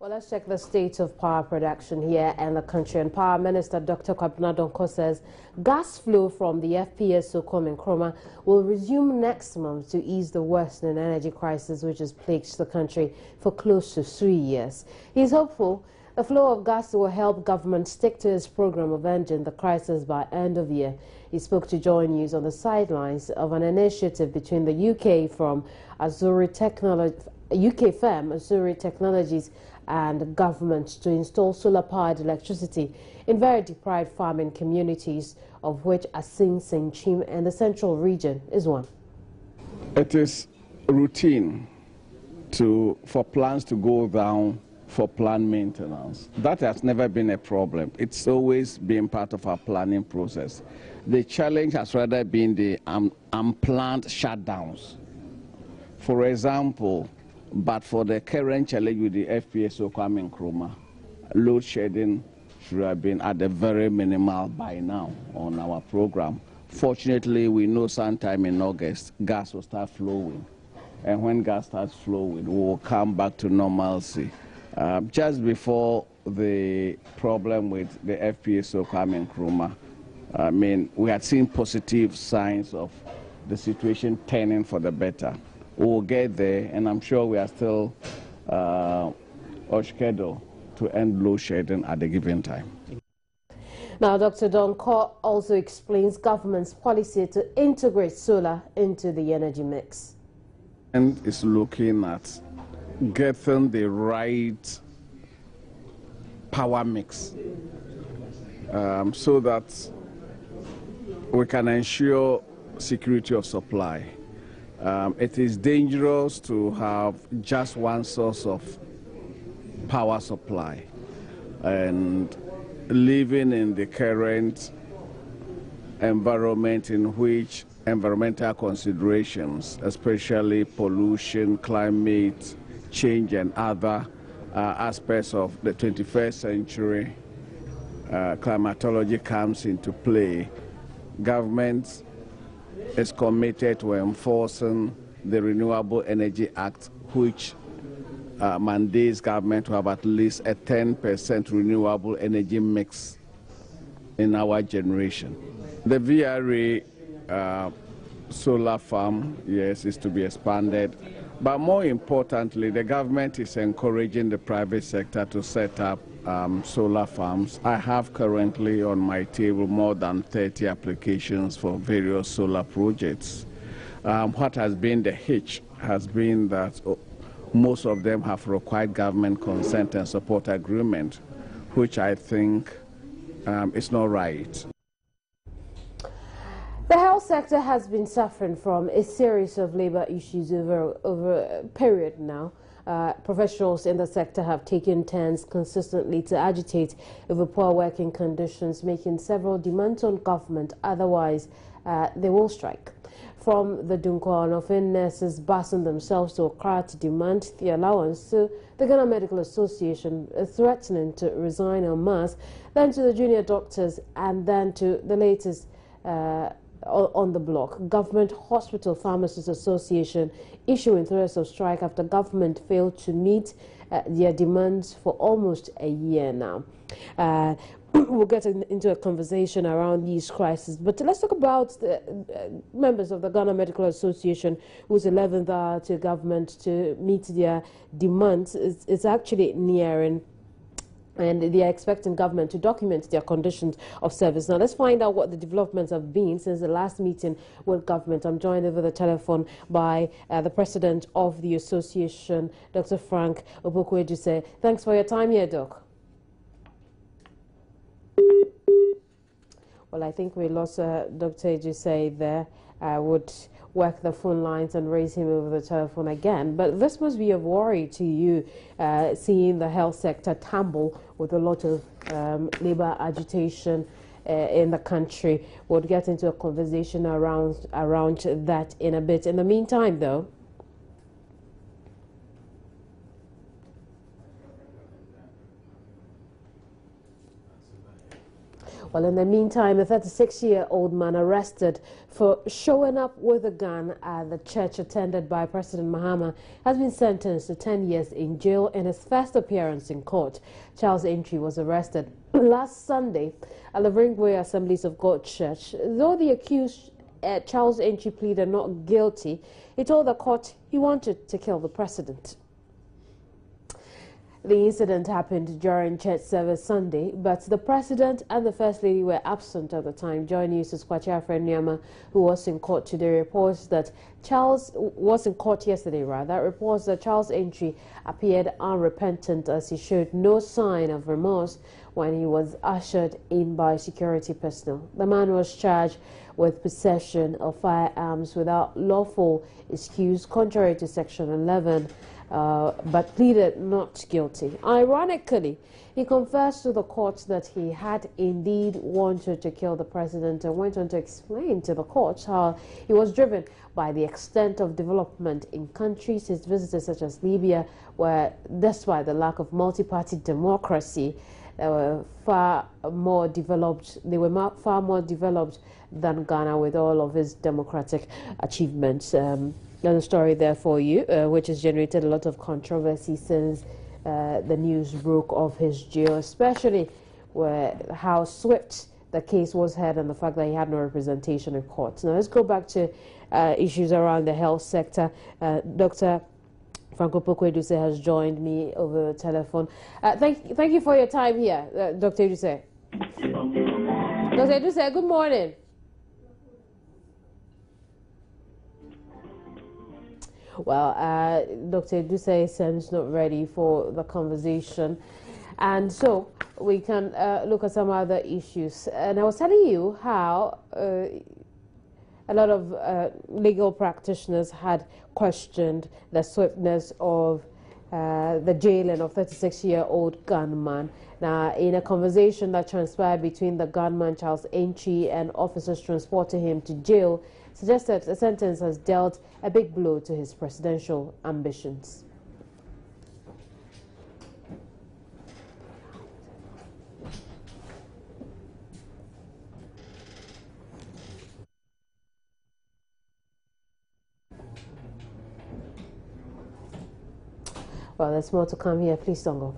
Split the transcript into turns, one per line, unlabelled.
Well, let's check the state of power production here in the country. And Power Minister Dr. Kwabena Donkor says gas flow from the FPOS in Nkrumah will resume next month to ease the worsening energy crisis which has plagued the country for close to 3 years. He's hopeful the flow of gas will help government stick to its program of ending the crisis by end of year. He spoke to Joy News on the sidelines of an initiative between the UK firm Azuri Technologies and government to install solar-powered electricity in very deprived farming communities, of which Asin Senchim and the central region is one.
It is routine for plants to go down for plant maintenance. That has never been a problem. It's always been part of our planning process. The challenge has rather been the unplanned shutdowns. For example, but for the current challenge with the FPOS in Nkrumah, load shedding should have been at the very minimal by now on our program. Fortunately, we know sometime in August, gas will start flowing. And when gas starts flowing, we will come back to normalcy. Just before the problem with the FPOS in Nkrumah, we had seen positive signs of the situation turning for the better. We'll get there, and I'm sure we are still on schedule to end load shedding at the given time.
Now, Dr. Donkor also explains government's policy to integrate solar into the energy mix.
And is looking at getting the right power mix so that we can ensure security of supply. It is dangerous to have just one source of power supply, and living in the current environment in which environmental considerations, especially pollution, climate change and other aspects of the 21st century climatology comes into play. Government is committed to enforcing the Renewable Energy Act, which mandates government to have at least a 10% renewable energy mix in our generation. The VRA solar farm, yes, is to be expanded. But more importantly, the government is encouraging the private sector to set up solar farms. I have currently on my table more than 30 applications for various solar projects. What has been the hitch has been that most of them have required government consent and support agreement, which I think is not right.
The health sector has been suffering from a series of labor issues over a period now. Professionals in the sector have taken turns consistently to agitate over poor working conditions, making several demands on government. Otherwise, they will strike. From the Dunkwa of nurses busing themselves to Accra to demand the allowance, to the Ghana Medical Association threatening to resign en masse, then to the junior doctors, and then to the latest on the block, Government Hospital Pharmacists Association issuing threats of strike after government failed to meet their demands for almost a year now. We'll get into a conversation around these crises, but let's talk about the members of the Ghana Medical Association whose 11th hour to government to meet their demands is actually nearing, and they are expecting government to document their conditions of service. Now, let's find out what the developments have been since the last meeting with government. I'm joined over the telephone by the president of the association, Dr. Frank Opoku-Ejuse. Thanks for your time here, Doc. Well, I think we lost Dr. Ejuse there. I would work the phone lines and raise him over the telephone again. But this must be of worry to you, seeing the health sector tumble with a lot of labor agitation in the country. We'll get into a conversation around that in a bit. In the meantime, though, Well, in the meantime, a 36-year-old man arrested for showing up with a gun at the church attended by President Mahama has been sentenced to 10 years in jail in his first appearance in court. Charles Entry was arrested last Sunday at the Ringway Assemblies of God Church. Though the accused Charles Entry pleaded not guilty, he told the court he wanted to kill the president. The incident happened during church service Sunday, but the president and the first lady were absent at the time. Joy News' Kwacha Nyama, who was in court today, reports that Charles was in court yesterday, rather. Reports that Charles Entry appeared unrepentant as he showed no sign of remorse when he was ushered in by security personnel. The man was charged with possession of firearms without lawful excuse, contrary to Section 11. But pleaded not guilty. Ironically, he confessed to the court that he had indeed wanted to kill the president and went on to explain to the court how he was driven by the extent of development in countries he's visited, such as Libya, where despite the lack of multi-party democracy, they were far more developed than Ghana with all of its democratic achievements. There's a story there for you, which has generated a lot of controversy since the news broke of his jail, especially how swift the case was heard and the fact that he had no representation in court. Now let's go back to issues around the health sector. Dr. Franco Eduse has joined me over the telephone. Thank you for your time here, Dr. Eduse. Dr. Eduse, good morning. Well, Dr. Eduse seems not ready for the conversation, and so we can look at some other issues. And I was telling you how a lot of legal practitioners had questioned the swiftness of the jailing of 36-year-old gunman. Now, in a conversation that transpired between the gunman, Charles Entry, and officers transporting him to jail, suggested the sentence has dealt a big blow to his presidential ambitions. Well, there's more to come here. Please don't go.